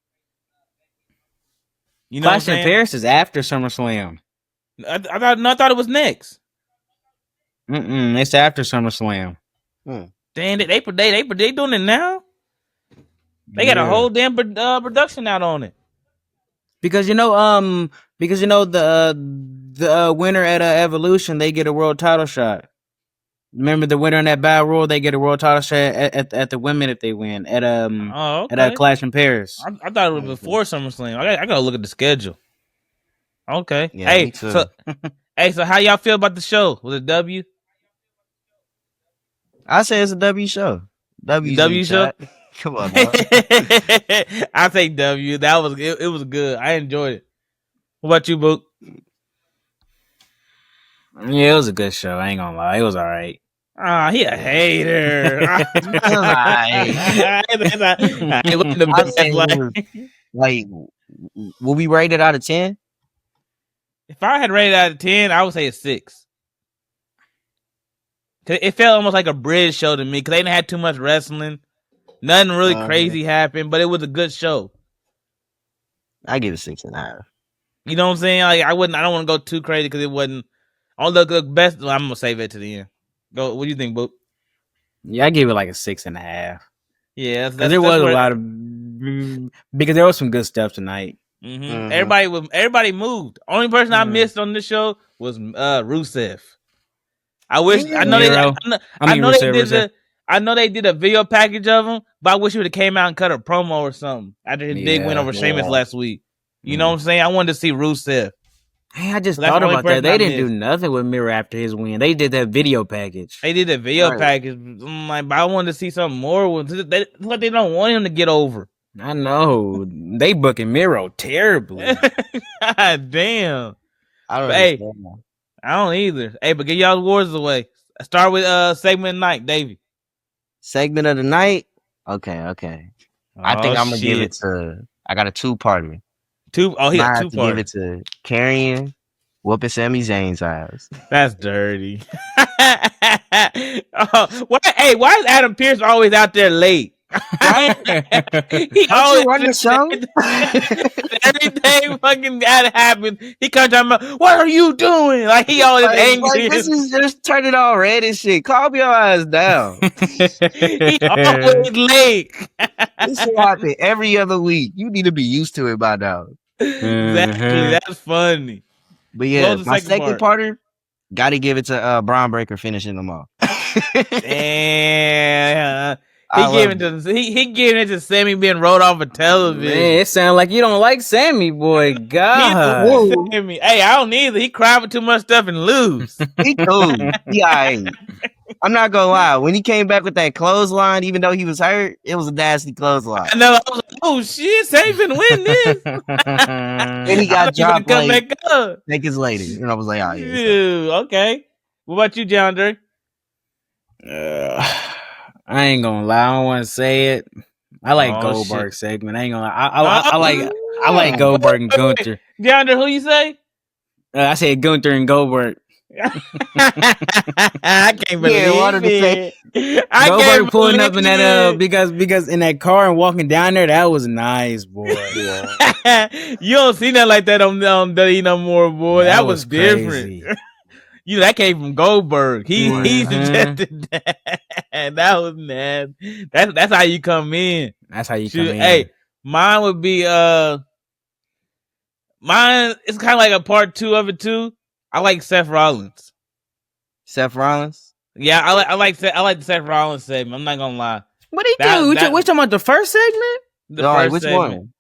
You know, Clash in Paris is after SummerSlam. I thought it was next. It's after SummerSlam. Damn, they doing it now. They got a whole damn production out on it. Because the winner at Evolution, they get a world title shot. Remember the winner in that Battle Royal, they get a world title shot at the women if they win at at Clash in Paris. I thought it was before SummerSlam. I gotta look at the schedule. Okay. Yeah, me too. So how y'all feel about the show? Was it W? I say it's a W show. W show. Come on, bro. I say W. That was it was good. I enjoyed it. What about you, Book? Yeah, it was a good show. I ain't gonna lie, it was all right. He a hater. Like, will we rate it out of 10? If I had rated out of 10, I would say a 6. Cause it felt almost like a bridge show to me because they didn't have too much wrestling. Nothing really crazy happened, but it was a good show. I give it 6.5. You know what I'm saying? Like I don't want to go too crazy because it wasn't. All the best. I'm gonna save it to the end. Go. What do you think, Boop? Yeah, I give it like a 6.5. Yeah, because there was a lot of because there was some good stuff tonight. Mm-hmm. Everybody moved. Only person I missed on this show was Rusev. I wish I know they did a video package of him, but I wish he would have came out and cut a promo or something after his big win over Sheamus last week. You know what I'm saying? I wanted to see Rusev. Hey, I just thought about that. They didn't do nothing with Miro after his win. They did that video package. They did that video package. I'm like, but I wanted to see something more. They don't want him to get over. I know. They booking Miro terribly. God damn. I don't I don't either. Hey, but get y'all awards away. Start with segment of the night, Davey. Segment of the night? Okay. I think I'm gonna give it to. I got a 2-parter. He got 2 parts. Give it to Karrion whooping Sami Zayn's ass. That's dirty. Why is Adam Pearce always out there late? He always run the show. Everything fucking that happens, he comes down. What are you doing? Like he always angry. This is just turning all red and shit. Calm your ass down. He always late. This shit happen every other week. You need to be used to it by now. Exactly. That's funny. But yeah, my second parter, gotta give it to Braun Breaker finishing them off. Damn. He giving it to Sammy being rolled off of television. Man, it sounds like you don't like Sammy, boy. God. Sammy. Hey, I don't either. He cried for too much stuff and lose. He cool. Yeah, I'm not gonna lie. When he came back with that clothesline, even though he was hurt, it was a nasty clothesline. I know. I was like, oh shit, Sammy finna win this. And he got dropped like seconds later. And I was like, oh yeah. Ew, okay. What about you, John Drake? I ain't gonna lie. I don't want to say it. I like Goldberg segment. I ain't gonna lie. I like Goldberg and Gunther. DeAndre, who you say? I said Gunther and Goldberg. I can't believe it. Goldberg pulling up in that because in that car and walking down there, that was nice, boy. You don't see that like that on WWE no more, boy. That was different. That came from Goldberg. He suggested that. That was nasty. That's how you come in. That's how you come in. Hey, mine would be mine. It's kind of like a part 2 of it too. I like Seth Rollins. Seth Rollins? Yeah, I like the Seth Rollins segment. I'm not gonna lie. What he do? We talking about the first segment? Which one?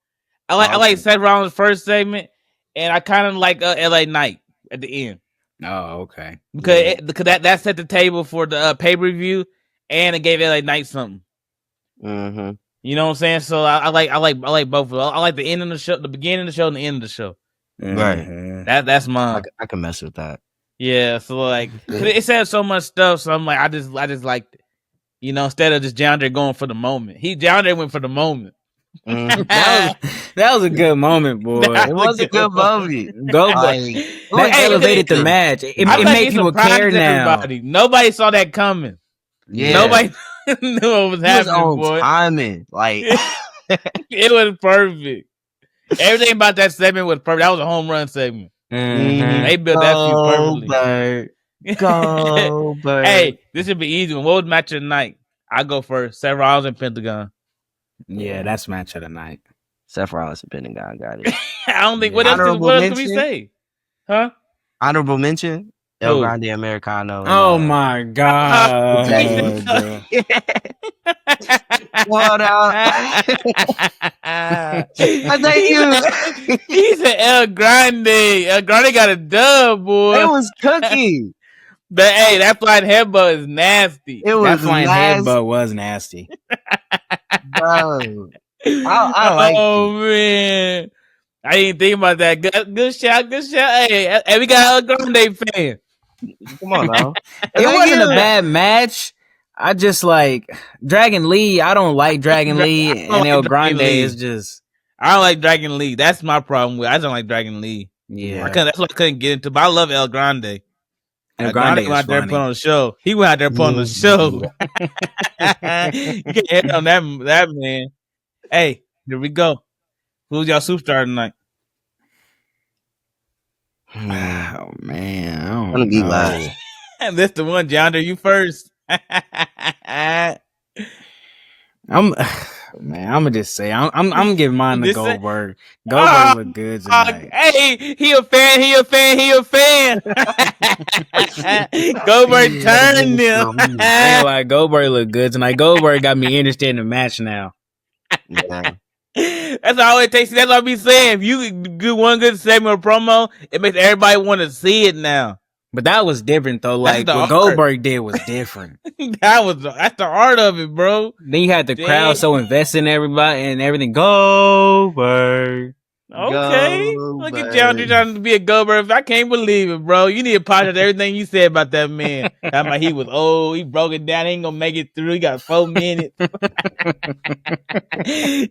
I like Seth Rollins' first segment, and I kind of like LA Knight at the end. Oh, okay. Because that set the table for the pay-per-view, and it gave LA Knight something. Mm-hmm. You know what I'm saying? So I like both of them. I like the end of the show, the beginning of the show, and the end of the show. Right. That's mine. I can mess with that. Yeah. So like, it said so much stuff. So I'm like, I just liked it. Instead of just DeAndre going for the moment, DeAndre went for the moment. That was a good moment, boy. It was a good moment. Goldberg elevated the match. It made people care now. Nobody saw that coming. Yeah. Nobody knew what was happening, boy. Timing. Like it was perfect. Everything about that segment was perfect. That was a home run segment. Mm-hmm. They built that perfectly. Goldberg. Hey, this should be easy. What was match of the night? I go first. Seth Rollins and Pentagon. Yeah, that's match of the night. Seth Rollins and Pentagon got it. I don't think. What else can we say? Huh? Honorable mention. El Grande Americano. Oh my God. What I thank you. He said El Grande. El Grande got a dub, boy. It was cooking. But hey, that flying headbutt is nasty. That flying headbutt was nasty. Bro. I like it. Man. I didn't think about that. Good shot. Hey, we got El Grande fan. Come on now. It wasn't a bad match. I just like Dragon Lee. I don't like Dragon Lee, and El Grande is just. I don't like Dragon Lee. That's my problem with. I don't like Dragon Lee. Yeah, that's what I couldn't get into. But I love El Grande. Grande went out there and put on the show. He went out there and put on the show. You can't hit on that man. Hey, here we go. Who's y'all superstar tonight? Oh man, I I'm don't gonna be know. last. This the one, Jonder. You first. I'm gonna just say I'm giving mine to Just say- Goldberg. Goldberg look good tonight. Hey, he a fan. Goldberg turned him. Ain't like Goldberg look good tonight. Goldberg got me interested in the match now. Yeah. That's all it takes. That's what I be saying. If you do one good segment or promo, it makes everybody want to see it now. But that was different though. Like the what art. Goldberg did was different. That's the art of it, bro. Then you had the crowd so invested in everybody and everything. Goldberg. Okay. Look at y'all trying to be a Goldberg. I can't believe it, bro. You need to apologize for everything you said about that man. Talking about he was old, he broke it down, he ain't gonna make it through. He got 4 minutes.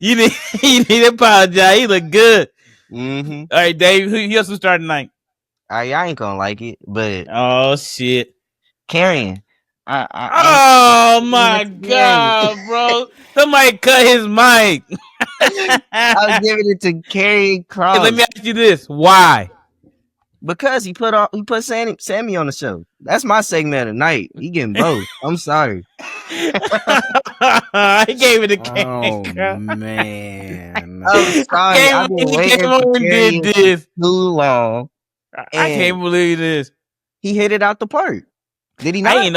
you need to apologize. He look good. Mm-hmm. All right, Dave, who else will start tonight? I ain't gonna like it, but oh shit. Carrying. Oh my god, bro. Somebody cut his mic. I was giving it to Karrion Kross. Hey, let me ask you this. Why? Because he put Sammy on the show. That's my segment of the night. He getting both. I'm sorry. He gave it to Oh Karrion. man. I'm sorry. I've been waiting for Karrion this too long. I can't believe this. He hit it out the park. Did he not? I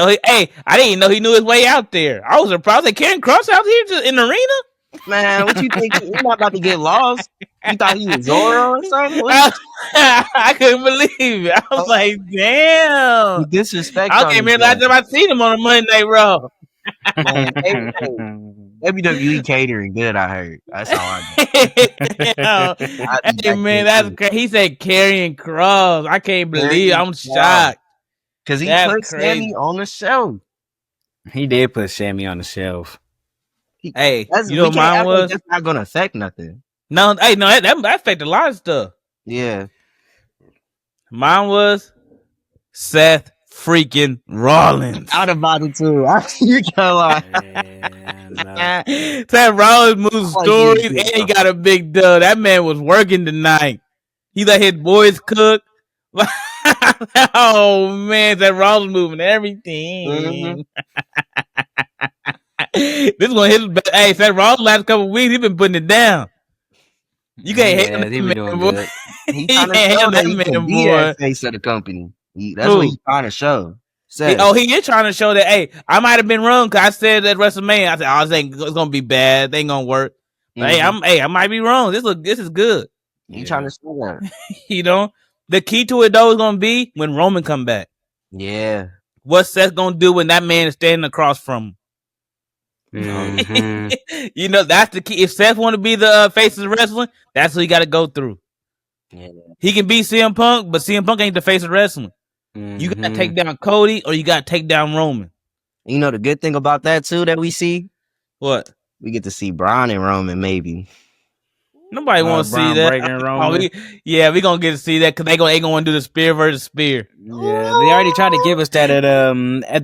didn't know he knew his way out there. I was surprised that Karrion Kross out here in the arena. Man, what you think? He's not about to get lost. You thought he was Zorro or something? I couldn't believe it. I was like, damn. Disrespect. I came here last time I seen him on a Monday Night Raw. WWE catering good, I heard. That's all I know. Hey man, that's crazy. He said Karrion Kross. I can't believe it. I'm shocked. Because he put Sammy on the show. He did put Sammy on the shelf. Hey, you know what mine was? That's not gonna affect nothing. No, that affected a lot of stuff. Yeah. Mine was Seth freaking Rollins. Out of body too. You can't lie. Seth Rollins moves stories and he got a big dub. That man was working tonight. He let his boys cook. Oh man, Seth Rollins moving everything. Mm-hmm. This one his best. Hey, Seth Rollins last couple of weeks he been putting it down. You can't hate him. He been doing good. He trying to show that he can be that face of the company. That's what he's trying to show. He is trying to show that. Hey, I might have been wrong because I said at WrestleMania. I said, "Oh, this ain't it's gonna be bad. They ain't gonna work." Mm-hmm. I might be wrong. This is good. He trying to show that. You know, the key to it though is gonna be when Roman come back. Yeah. What's Seth gonna do when that man is standing across from him? Mm-hmm. You know, that's the key. If Seth want to be the face of wrestling, that's what he got to go through. Yeah. He can beat CM Punk, but CM Punk ain't the face of wrestling. Mm-hmm. You got to take down Cody or you got to take down Roman. You know the good thing about that too that we see? What? We get to see Braun and Roman maybe. Nobody want to see that. We gonna get to see that because they gonna do the spear versus spear. Yeah, they already tried to give us that at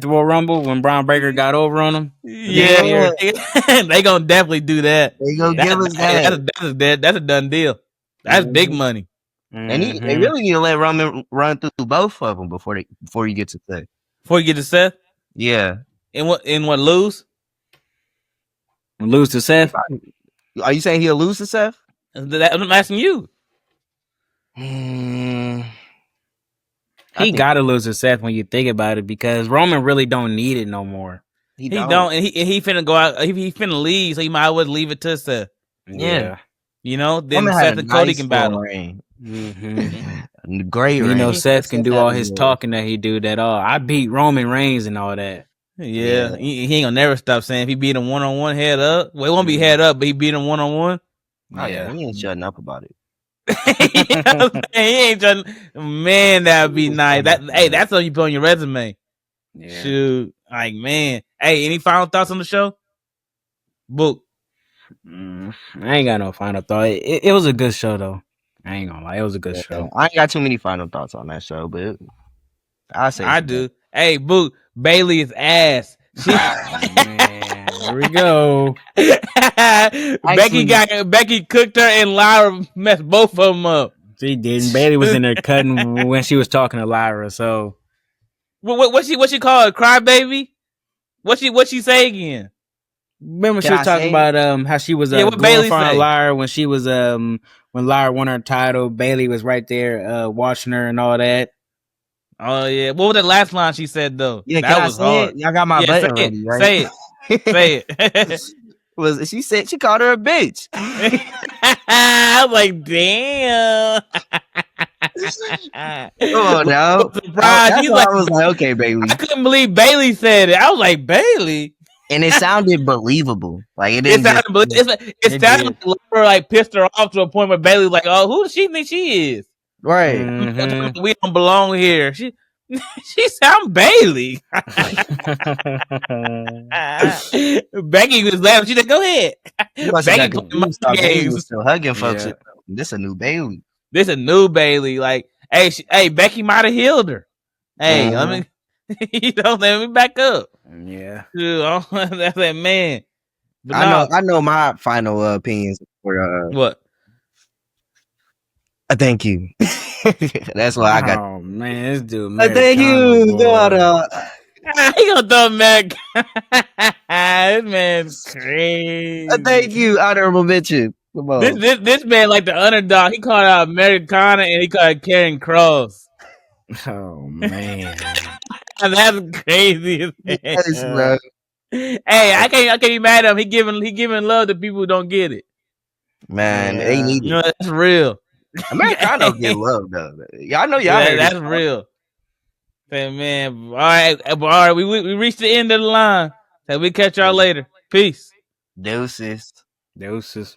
the Royal Rumble when Braun Breaker got over on him. Yeah, they gonna definitely do that. They gonna give us that. That's a done deal. That's big money. Mm-hmm. And they really need to let Roman run through both of them before you get to Seth. Before you get to Seth? Yeah. And what lose? Lose to Seth? Are you saying he'll lose to Seth? I'm asking you. He gotta lose to Seth when you think about it because Roman really don't need it no more. He don't, and he finna go out. He finna leave, so he might as well leave it to Seth. Yeah. You know, then Seth and Cody can battle. Mm-hmm. Great. You know, Seth can do all his talking that he do. That I beat Roman Reigns and all that. Yeah. He ain't gonna never stop saying if he beat him 1-on-1 head up. Well, it won't be head up, but he beat him 1-on-1. Oh, yeah, he ain't shutting up about it. He ain't shutting. Man, that'd be nice. That's something you put on your resume. Yeah. Shoot, like man. Hey, any final thoughts on the show? Book. I ain't got no final thought. It was a good show though. I ain't gonna lie, it was a good show. I ain't got too many final thoughts on that show, but I do. Hey, boo, Bailey is ass. She... man, here we go. Becky cooked her and Lyra messed both of them up. She didn't. Bailey was in there cutting when she was talking to Lyra. So what she call her? Crybaby? What she say again? Remember she was talking about how she was glorifying Lyra when she was when Lyra won her title. Bailey was right there watching her and all that. Oh yeah, what was the last line she said though? Yeah, that was hard. Y'all got my button ready, right? Say it. Say it. She said she called her a bitch. I was like, damn. Oh no! Surprised. I was like, okay, Bailey. I couldn't believe Bailey said it. I was like, Bailey. And it sounded believable. Like it didn't. It sounded like pissed her off to a point where Bailey was like, "Oh, who does she think she is?" Right. Mm-hmm. We don't belong here. She sound Bailey. Becky was laughing. She said, "Go ahead." Becky was still hugging folks. Yeah. This a new Bailey. This a new Bailey. Like, hey, Becky might have healed her. Hey, let me back up. Yeah. Dude, that's that man. But I know my final opinions for what? Thank you. That's why I got. Oh man, this dude. Thank you. He gonna throw Mac. This man's crazy. Thank you, honorable mention. Come on. This man like the underdog. He called out Americana and he called Karen Cross. Oh man. That's crazy. Yes, bro. Hey, I can't be mad at him. He giving love to people who don't get it. Man, they need it. That's real. Americana don't get love though. Y'all know y'all heard that's real. Hey, man. All right. We reached the end of the line. So we catch y'all later. Peace. Deuces. Deuces.